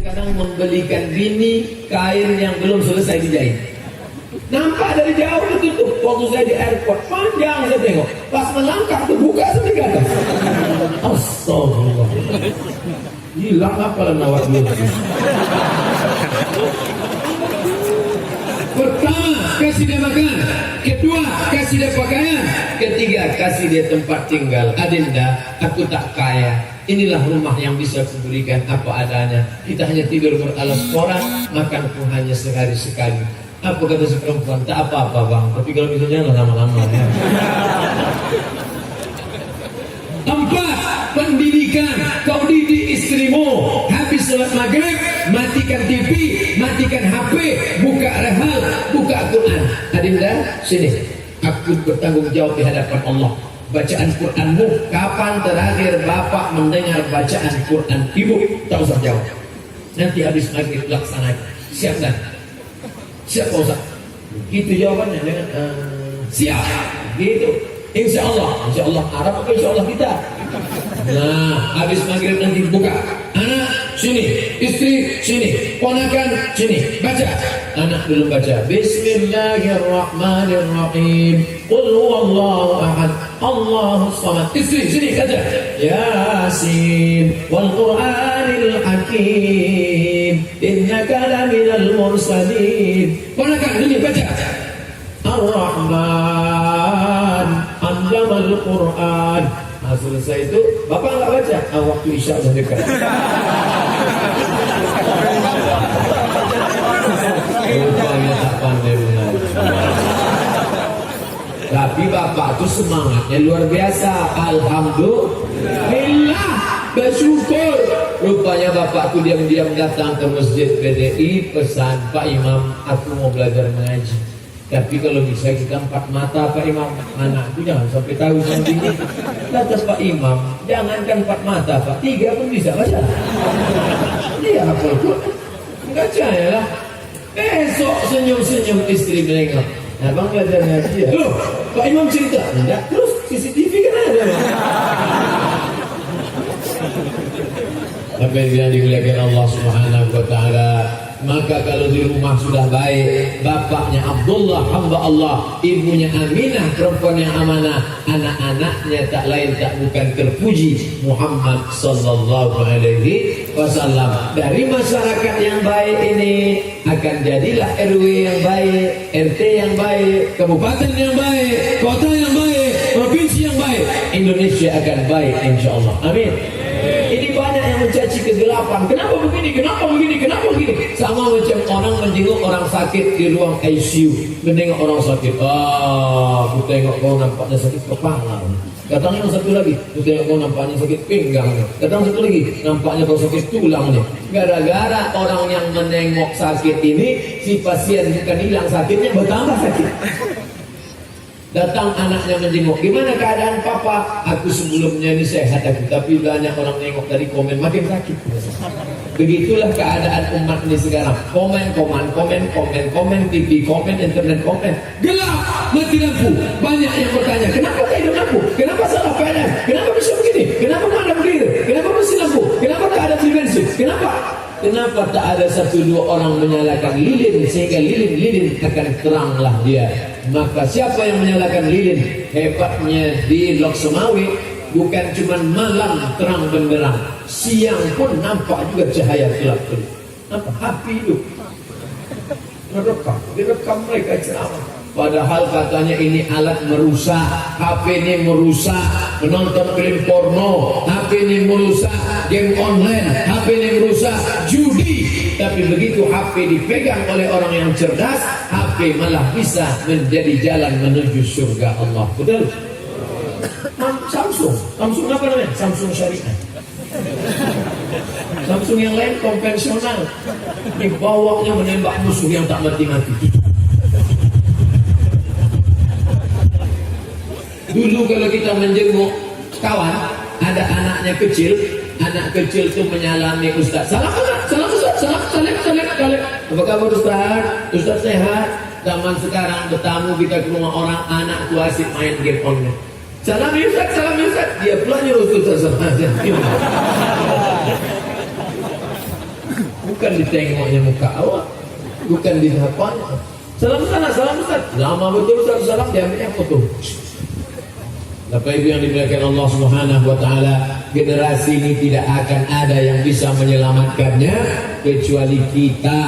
Sekarang membelikan bini kain yang belum selesai dijahit. Nampak dari jauh itu. Waktu saya di airport panjang saya tengok. Pas melangkah terbuka sampai ke atas. Astagfirullah. Hilang apa nawar dulu. Pertama, kasih dia makan. Kedua, kasih dia pakaian. Ketiga, kasih dia tempat tinggal. Adinda, aku tak kaya. Inilah rumah yang bisa kuberikan apa adanya. Kita hanya tidur beralas koran, makan pun hanya sehari sekali. Apa kata si perempuan? Tak apa-apa bang, tapi kalau misalnya lama-lama ya. Empat, pendidikan. Kau didik istrimu. Habis sholat maghrib, matikan TV, matikan HP, buka rehal, buka Quran. Adinda, sini. Aku bertanggung jawab di hadapan Allah. Bacaan Quranmu, kapan terakhir bapak mendengar bacaan Quran ibu? Tak usah jawab. Nanti habis maghrib laksanakan. Siap kan? Siap Pak Ustaz. Gitu jawabannya dengan siap. Gitu. Insya Allah Arab apa insya Allah kita. Nah, habis maghrib nanti buka. Anak sini, istri sini, ponakan sini, baca. Anak belum baca. Bismillahirrahmanirrahim. Qul huwallahu ahad, Allahus samad. Istri sini baca. Yasin wal Qur'anil hakim. Innaka laminal mursalin. Ponakan sini baca. Ar-Rahman Allamal Quran. Nah, selesai itu bapak nggak baca. Waktu isya sudah dekat. Rupanya tak pandai benar. Tapi bapak itu semangatnya luar biasa. Alhamdulillah, bersyukur. Rupanya bapak itu diam-diam datang ke masjid PDI, pesan Pak Imam, aku mau belajar mengaji. Tapi kalau bisa kita 4 mata Pak Imam, anakku jangan sampai tahu sendiri. Lantas Pak Imam, jangankan 4 mata Pak, 3 pun bisa baca. Dia hafal Quran, enggak percaya lah. Besok senyum-senyum istri melengok. Nah bang belajar ngaji ya? Loh, Pak Imam cerita. Enggak, terus CCTV kan ada bang. Tapi yang dimuliakan Allah Subhanahu wa Ta'ala. Maka kalau di rumah sudah baik, bapaknya Abdullah hamba Allah, ibunya Aminah perempuan yang amanah, anak-anaknya tak lain tak bukan terpuji Muhammad sallallahu alaihi wasallam. Dari masyarakat yang baik ini akan jadilah RW yang baik, RT yang baik, kabupaten yang baik, kota yang baik, provinsi yang baik. Indonesia akan baik insyaallah. Amin. Ini banyak yang mencaci kegelapan. Kenapa begini? Kenapa begini? Kenapa begini? Sama macam orang menjenguk orang sakit di ruang ICU, menengok orang sakit. Aku tengok kau nampaknya sakit kepala. Datang yang satu lagi, aku tengok kau nampaknya sakit pinggang. Datang satu lagi, nampaknya kau sakit tulangnya. Gara-gara orang yang menengok sakit ini, si pasien bukan hilang sakitnya, bertambah sakit. Datang anaknya menjenguk, gimana keadaan papa? Aku sebelumnya ini sehat aku, tapi banyak orang nengok dari komen makin sakit. Begitulah keadaan umat ini sekarang. Komen, TV, komen, internet, komen. Gelap, mati lampu. Banyak yang bertanya, kenapa tak hidup lampu? Kenapa salah PLN? Kenapa bisa begini? Kenapa madam clear? Kenapa mesti lampu? Kenapa tak ada dimensi? Kenapa tak ada 1-2 orang menyalakan lilin sehingga lilin akan teranglah dia. Maka siapa yang menyalakan lilin? Hebatnya di Lok Semawi bukan cuma malam terang benderang, siang pun nampak juga cahaya gelap-gelap. Nampak api itu direkam mereka ceramah. Padahal katanya ini alat merusak, HP ini merusak menonton film porno, HP ini merusak game online, HP ini merusak judi. Tapi begitu HP dipegang oleh orang yang cerdas, HP malah bisa menjadi jalan menuju surga Allah. Betul? Samsung apa namanya? Samsung Syariah. Samsung yang lain konvensional. Ini bawahnya menembak musuh yang tak mati-mati. Dulu kalau kita menjenguk kawan, ada anaknya kecil, anak kecil itu menyalami Ustaz. Salam Ustaz. Apa kabar Ustaz? Ustaz sehat. Zaman sekarang bertamu kita ke rumah orang, anak tua asik main game online. Salam Ustaz. Dia pula nyuruh Ustaz. bukan ditengoknya muka awak, bukan disapanya. Salam sana, salam Ustaz. Lama betul Ustaz salam, diambilnya foto. Bapak Ibu yang dimuliakan Allah Subhanahu wa taala, generasi ini tidak akan ada yang bisa menyelamatkannya kecuali kita.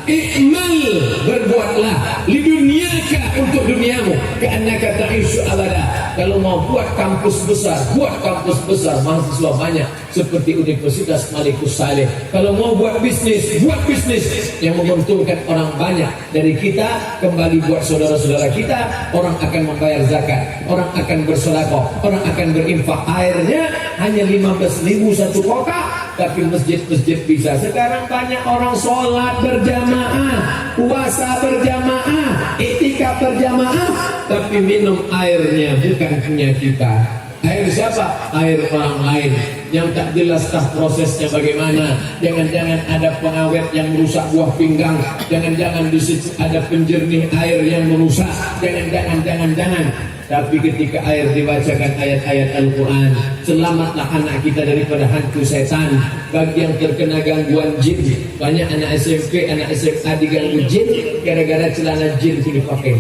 I'mal, berbuatlah li dunyaka, untuk duniamu, ka'annaka ta'ishu abada. Kalau mau buat kampus besar, buat kampus besar, mahasiswa banyak seperti Universitas Malikus Saleh. Kalau mau buat bisnis, buat bisnis yang menguntungkan orang banyak. Dari kita kembali buat saudara-saudara kita, orang akan membayar zakat, orang akan bersedekah, orang akan berinfak. Airnya hanya 15.000 satu kotak, tapi masjid-masjid bisa. Sekarang banyak orang sholat berjamaah, puasa berjamaah, iktikaf berjamaah, tapi minum airnya bukan punya kita. Air siapa? Air orang lain yang tak jelas prosesnya bagaimana. Jangan-jangan ada pengawet yang merusak buah pinggang, jangan-jangan di situ ada penjernih air yang merusak, jangan. Tapi ketika air dibacakan ayat-ayat Al-Quran, selamatlah anak kita daripada hantu setan. Bagi yang terkena gangguan jin, banyak anak SMP, anak SMA diganggu jin gara-gara celana jin itu dipakai.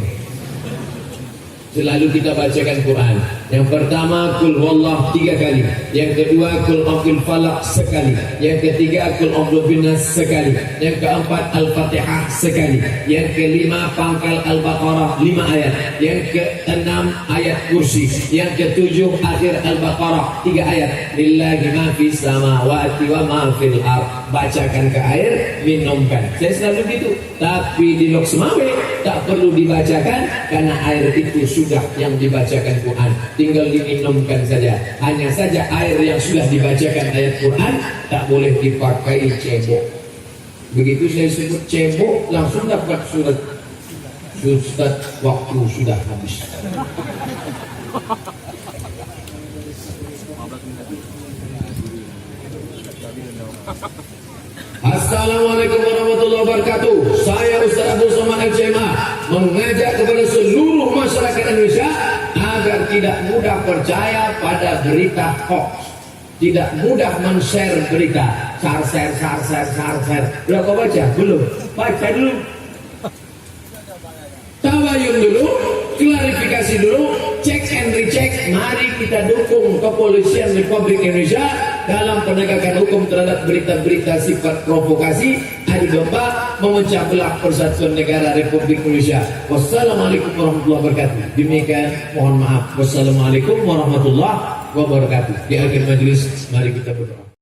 Selalu kita bacakan Quran. Yang pertama kul huwallah 3 kali, yang kedua kul a'udzu falaq sekali, yang ketiga kul a'udzu binnas sekali, yang keempat al-fatihah sekali, yang kelima pangkal al-baqarah 5 ayat, yang keenam ayat kursi, yang ketujuh akhir al-baqarah 3 ayat. Lillahi ma fis samawati wa ma fil ardh. Bacakan ke air, minumkan. Saya selalu gitu. Tapi di Lok Semawe tak perlu dibacakan karena air itu sudah yang dibacakan Quran, tinggal diminumkan saja. Hanya saja air yang sudah dibacakan ayat Quran tak boleh dipakai cebok. Begitu saya sebut cebok, langsung dapat surat Ustaz, waktu sudah habis. Assalamualaikum warahmatullahi wabarakatuh. Saya Ustaz Abdul Somad LCMA mengajak kepada seluruh masyarakat Indonesia agar tidak mudah percaya pada berita hoax, tidak mudah men-share berita. Share. Berapa baca? Belum. Baca dulu. Tabayun dulu, klarifikasi dulu, check and recheck. Mari kita dukung kepolisian Republik Indonesia dalam penegakan hukum terhadap berita-berita sifat provokasi, adu domba, memecah belah persatuan negara Republik Indonesia. Wassalamualaikum warahmatullahi wabarakatuh. Demikian, mohon maaf. Wassalamualaikum warahmatullahi wabarakatuh. Di akhir majelis, mari kita berdoa.